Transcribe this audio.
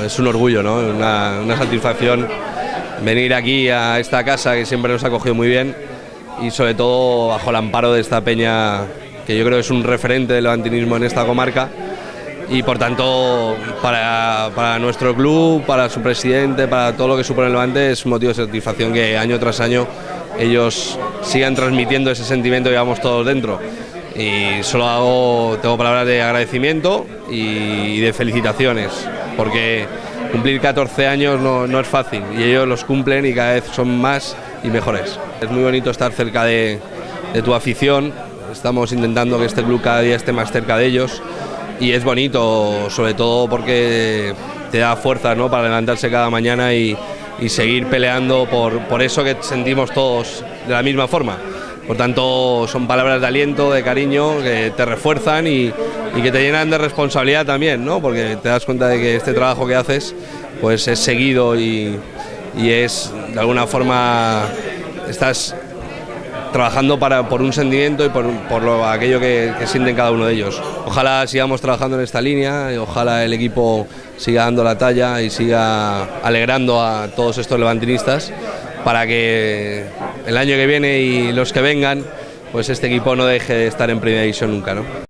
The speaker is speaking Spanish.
Es un orgullo, ¿no? Una satisfacción venir aquí a esta casa que siempre nos ha acogido muy bien y sobre todo bajo el amparo de esta peña que yo creo que es un referente del levantinismo en esta comarca y por tanto para nuestro club, para su presidente, para todo lo que supone el Levante es un motivo de satisfacción que año tras año ellos sigan transmitiendo ese sentimiento que llevamos todos dentro. Y tengo palabras de agradecimiento y de felicitaciones, porque cumplir 14 años no es fácil y ellos los cumplen y cada vez son más y mejores. Es muy bonito estar cerca de tu afición, estamos intentando que este club cada día esté más cerca de ellos y es bonito sobre todo porque te da fuerza, ¿no?, para levantarse cada mañana y seguir peleando por eso que sentimos todos de la misma forma. Por tanto, son palabras de aliento, de cariño, que te refuerzan y que te llenan de responsabilidad también, ¿no? Porque te das cuenta de que este trabajo que haces pues es seguido y es, de alguna forma, estás trabajando por un sentimiento y por aquello que sienten cada uno de ellos. Ojalá sigamos trabajando en esta línea y ojalá el equipo siga dando la talla y siga alegrando a todos estos levantinistas para que el año que viene y los que vengan, pues este equipo no deje de estar en primera división nunca, ¿no?